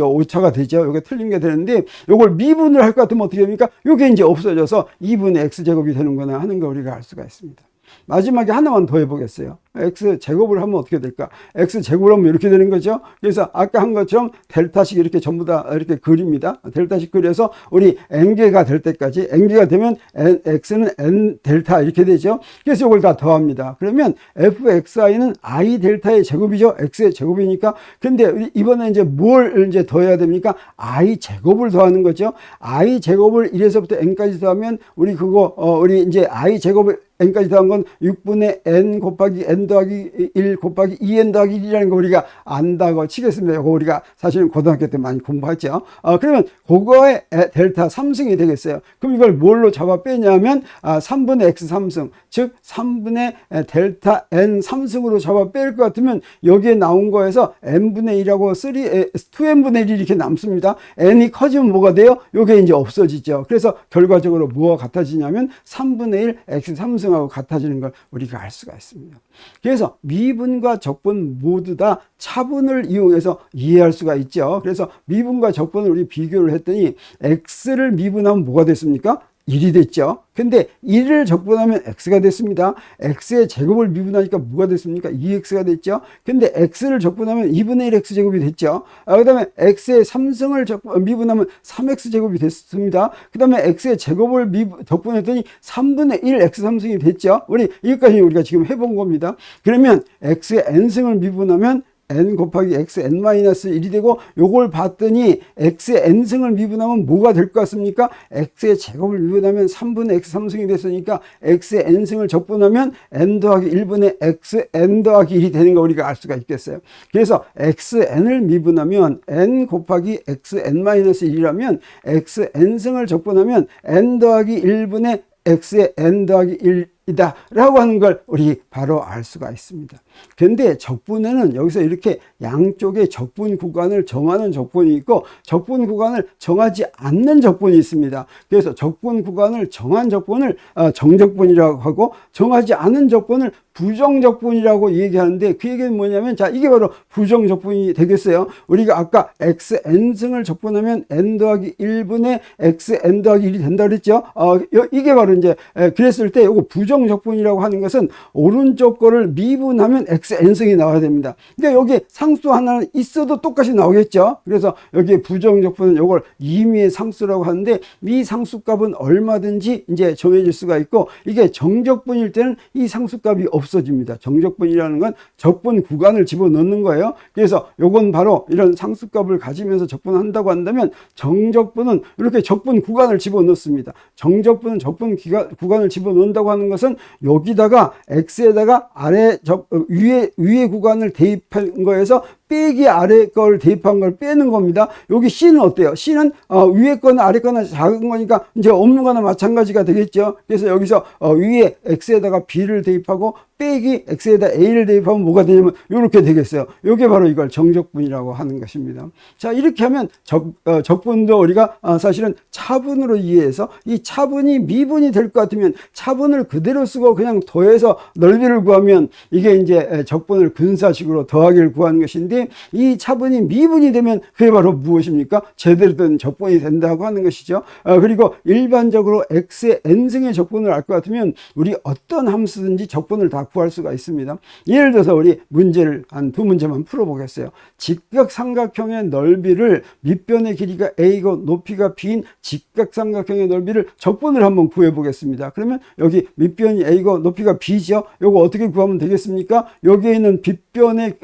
오차가 되죠. 요게 틀린 게 되는데 요걸 미분으로 할 것 같으면 어떻게 됩니까? 요게 이제 없어져서 2분의 x제곱이 되는구나 하는 거 우리가 알 수가 있습니다. 마지막에 하나만 더 해보겠어요. x제곱을 하면 어떻게 될까? x제곱을 하면 이렇게 되는 거죠. 그래서 아까 한 것처럼 델타식 이렇게 전부 다 이렇게 그립니다. 델타식 그려서 우리 n개가 될 때까지, n개가 되면 x는 n 델타 이렇게 되죠. 그래서 이걸 다 더합니다. 그러면 fxi는 i 델타의 제곱이죠. x의 제곱이니까. 근데 이번에 이제 뭘 이제 더해야 됩니까? i 제곱을 더하는 거죠. i 제곱을 1에서부터 n까지 더하면 우리 우리 이제 i 제곱을 n까지 더한 건 6분의 n 곱하기 n 더하기 1 곱하기 2n 더하기 1이라는 거 우리가 안다고 치겠습니다. 이거 우리가 사실은 고등학교 때 많이 공부했죠. 그러면 그거의 델타 3승이 되겠어요. 그럼 이걸 뭘로 잡아 빼냐면 3분의 x 3승, 즉 3분의 델타 n 3승으로 잡아 뺄 것 같으면 여기에 나온 거에서 n분의 1하고 2n분의 1이 이렇게 남습니다. n이 커지면 뭐가 돼요? 요게 이제 없어지죠. 그래서 결과적으로 뭐가 같아지냐면 3분의 1 x 3승하고 같아지는 걸 우리가 알 수가 있습니다. 그래서 미분과 적분 모두 다 차분을 이용해서 이해할 수가 있죠. 그래서 미분과 적분을 우리 비교를 했더니 x를 미분하면 뭐가 됐습니까? 1이 됐죠. 근데 1을 적분하면 x가 됐습니다. x의 제곱을 미분하니까 뭐가 됐습니까? 2x가 됐죠. 근데 x를 적분하면 2분의 1 x 제곱이 됐죠. 그 다음에 x의 3승을 미분하면 3x 제곱이 됐습니다. 그 다음에 x의 제곱을 적분했더니 3분의 1 x 3승이 됐죠. 우리 이것까지 우리가 지금 해본 겁니다. 그러면 x의 n승을 미분하면 n 곱하기 xn-1이 되고, 요걸 봤더니 x의 n승을 미분하면 뭐가 될 것 같습니까? x의 제곱을 미분하면 3분의 x 3승이 됐으니까 x의 n승을 적분하면 n 더하기 1분의 xn 더하기 1이 되는 거 우리가 알 수가 있겠어요. 그래서 xn을 미분하면 n 곱하기 xn-1이라면 xn승을 적분하면 n 더하기 1분의 x의 n 더하기 1이다 라고 하는 걸 우리 바로 알 수가 있습니다. 그런데 적분에는 여기서 이렇게 양쪽의 적분 구간을 정하는 적분이 있고 적분 구간을 정하지 않는 적분이 있습니다. 그래서 적분 구간을 정한 적분을 정적분이라고 하고, 정하지 않은 적분을 부정적분이라고 얘기하는데, 그 얘기는 뭐냐면, 자, 이게 바로 부정적분이 되겠어요. 우리가 아까 xn승을 적분하면 n 더하기 1분의 xn 더하기 1이 된다 그랬죠. 이게 바로 이제 그랬을 때 이거 부정적분이라고 하는 것은 오른쪽 거를 미분하면 xn승이 나와야 됩니다. 근데 여기 상수 하나는 있어도 똑같이 나오겠죠. 그래서 여기 부정적분은 이걸 임의의 상수라고 하는데, 이 상수값은 얼마든지 이제 정해질 수가 있고, 이게 정적분일 때는 이 상수값이 없어집니다. 정적분이라는 건 적분 구간을 집어넣는 거예요. 그래서 요건 바로 이런 상수값을 가지면서 적분한다고 한다면, 정적분은 이렇게 적분 구간을 집어넣습니다. 정적분은 적분 구간을 집어넣는다고 하는 것은 여기다가 x에다가 위에 구간을 대입한 거에서 빼기 아래 걸 대입한 걸 빼는 겁니다. 여기 C는 어때요? C는 위에 거나 아래 거나 작은 거니까 이제 없는 거나 마찬가지가 되겠죠. 그래서 여기서 위에 X에다가 B를 대입하고 빼기 X에다 A를 대입하면 뭐가 되냐면 이렇게 되겠어요. 이게 바로 이걸 정적분이라고 하는 것입니다. 자, 이렇게 하면 적분도 우리가 사실은 차분으로 이해해서, 이 차분이 미분이 될 것 같으면 차분을 그대로 쓰고 그냥 더해서 넓이를 구하면 이게 이제 적분을 근사식으로 더하기를 구하는 것인데, 이 차분이 미분이 되면 그게 바로 무엇입니까? 제대로 된 적분이 된다고 하는 것이죠. 그리고 일반적으로 x의 n승의 적분을 알 것 같으면 우리 어떤 함수든지 적분을 다 구할 수가 있습니다. 예를 들어서 우리 문제를 한 두 문제만 풀어보겠어요. 직각삼각형의 넓이를, 밑변의 길이가 a고 높이가 b인 직각삼각형의 넓이를 적분을 한번 구해보겠습니다. 그러면 여기 밑변이 a고 높이가 b죠. 이거 어떻게 구하면 되겠습니까? 여기에 있는 빗변의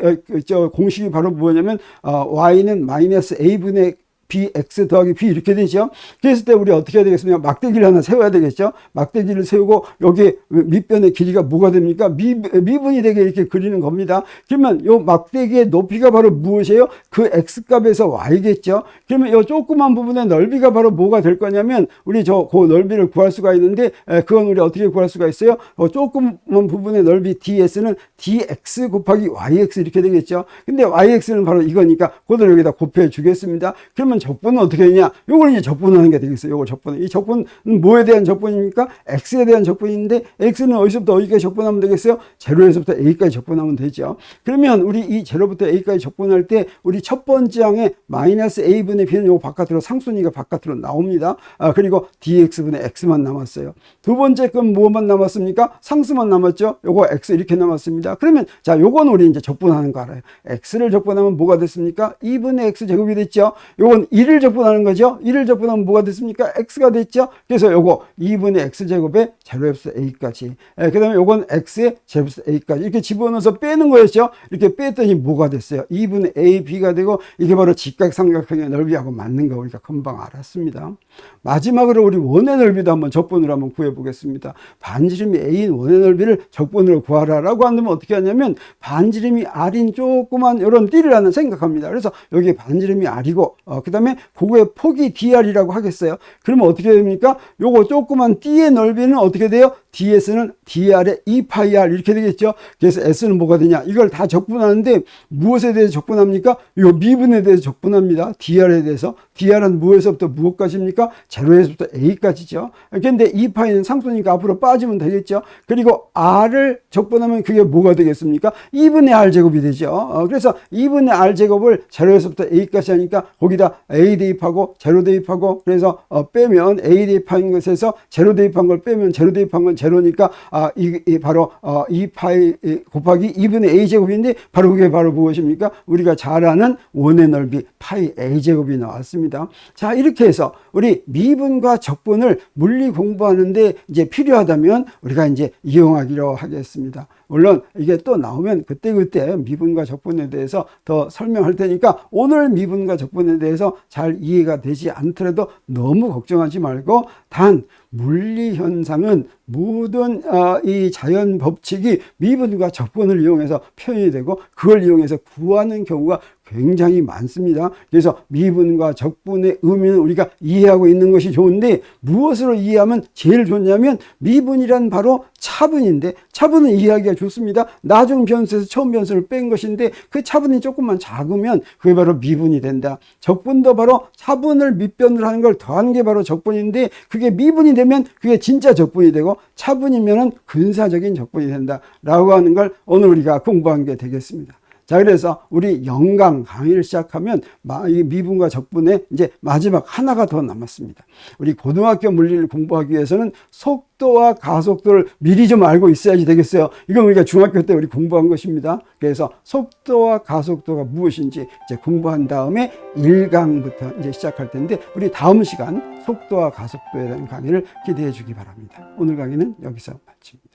공식이 바로 뭐냐면 y는 마이너스 a분의 bx 더하기 b 이렇게 되죠. 그랬을 때 우리 어떻게 해야 되겠습니까? 막대기를 하나 세워야 되겠죠. 막대기를 세우고 여기 밑변의 길이가 뭐가 됩니까? 미분이 되게 이렇게 그리는 겁니다. 그러면 요 막대기의 높이가 바로 무엇이에요? 그 x값에서 y겠죠. 그러면 요 조그만 부분의 넓이가 바로 뭐가 될 거냐면, 우리 그 넓이를 구할 수가 있는데, 그건 우리 어떻게 구할 수가 있어요? 조그만 부분의 넓이 ds는 dx 곱하기 yx 이렇게 되겠죠. 근데 yx는 바로 이거니까 그대로 여기다 곱해 주겠습니다. 그러면 적분은 어떻게 되냐? 요걸 이제 적분하는 게 되겠어요. 요걸 적분. 이 적분은 뭐에 대한 적분입니까? x에 대한 적분인데, x는 어디서부터 어디까지 적분하면 되겠어요? 제로에서부터 a까지 적분하면 되죠. 그러면 우리 이 제로부터 a까지 적분할 때 우리 첫 번째 항에 마이너스 a분의 b는 요거 바깥으로, 상수니까 바깥으로 나옵니다. 그리고 dx분의 x만 남았어요. 두 번째 건 뭐만 남았습니까? 상수만 남았죠. 요거 x 이렇게 남았습니다. 그러면 자, 요건 우리 이제 적분하는 거 알아요. x를 적분하면 뭐가 됐습니까? 2분의 x 제곱이 됐죠. 요건 1을 적분하는 거죠. 1을 적분하면 뭐가 됐습니까? x가 됐죠. 그래서 요거 2분의 x제곱에 제로에서 a까지, 그 다음에 요건 x의 제로에서 a까지 이렇게 집어넣어서 빼는 거였죠. 이렇게 뺐더니 뭐가 됐어요? 2분의 a, b가 되고, 이게 바로 직각삼각형의 넓이하고 맞는 거 우리가 금방 알았습니다. 마지막으로 우리 원의 넓이도 한번 적분으로 한번 구해 보겠습니다. 반지름이 a인 원의 넓이를 적분으로 구하라 라고 한다면 어떻게 하냐면, 반지름이 r인 조그만 이런 띠를 하나 생각합니다. 그래서 여기 반지름이 r이고, 그 다음에 그거의 폭이 dr이라고 하겠어요. 그러면 어떻게 됩니까? 요거 조그만 띠의 넓이는 어떻게 돼요? ds는 dr의 2πr 이렇게 되겠죠. 그래서 s는 뭐가 되냐? 이걸 다 적분하는데 무엇에 대해서 적분합니까? 요 미분에 대해서 적분합니다. dr에 대해서. dr은 무엇에서부터 무엇까지입니까? 제로에서부터 a까지죠. 그런데 2π는 상수니까 앞으로 빠지면 되겠죠. 그리고 r을 적분하면 그게 뭐가 되겠습니까? 2분의 r 제곱이 되죠. 그래서 2분의 r 제곱을 제로에서부터 a까지 하니까 거기다 a 대입하고 제로 대입하고, 그래서 빼면 a 대입한 것에서 제로 대입한 걸 빼면 제로 대입한 건 제로니까 이 바로 2파이 곱하기 2분의 a제곱인데 바로 그게 바로 무엇입니까? 우리가 잘 아는 원의 넓이 파이 a제곱이 나왔습니다. 자, 이렇게 해서 우리 미분과 적분을 물리 공부하는데 이제 필요하다면 우리가 이제 이용하기로 하겠습니다. 물론 이게 또 나오면 그때그때 미분과 적분에 대해서 더 설명할 테니까 오늘 미분과 적분에 대해서 잘 이해가 되지 않더라도 너무 걱정하지 말고, 단 물리 현상은 모든 이 자연 법칙이 미분과 적분을 이용해서 표현이 되고 그걸 이용해서 구하는 경우가 굉장히 많습니다. 그래서 미분과 적분의 의미는 우리가 이해하고 있는 것이 좋은데, 무엇으로 이해하면 제일 좋냐면 미분이란 바로 차분인데, 차분은 이해하기가 좋습니다. 나중 변수에서 처음 변수를 뺀 것인데 그 차분이 조금만 작으면 그게 바로 미분이 된다. 적분도 바로 차분을 밑변을 하는 걸 더하는 게 바로 적분인데, 그게 미분이 되면 그게 진짜 적분이 되고 차분이면은 근사적인 적분이 된다 라고 하는 걸 오늘 우리가 공부한 게 되겠습니다. 자, 그래서 우리 영강 강의를 시작하면 이 미분과 적분에 이제 마지막 하나가 더 남았습니다. 우리 고등학교 물리를 공부하기 위해서는 속도와 가속도를 미리 좀 알고 있어야지 되겠어요. 이건 우리가 중학교 때 우리 공부한 것입니다. 그래서 속도와 가속도가 무엇인지 이제 공부한 다음에 1강부터 이제 시작할 텐데, 우리 다음 시간 속도와 가속도에 대한 강의를 기대해 주기 바랍니다. 오늘 강의는 여기서 마칩니다.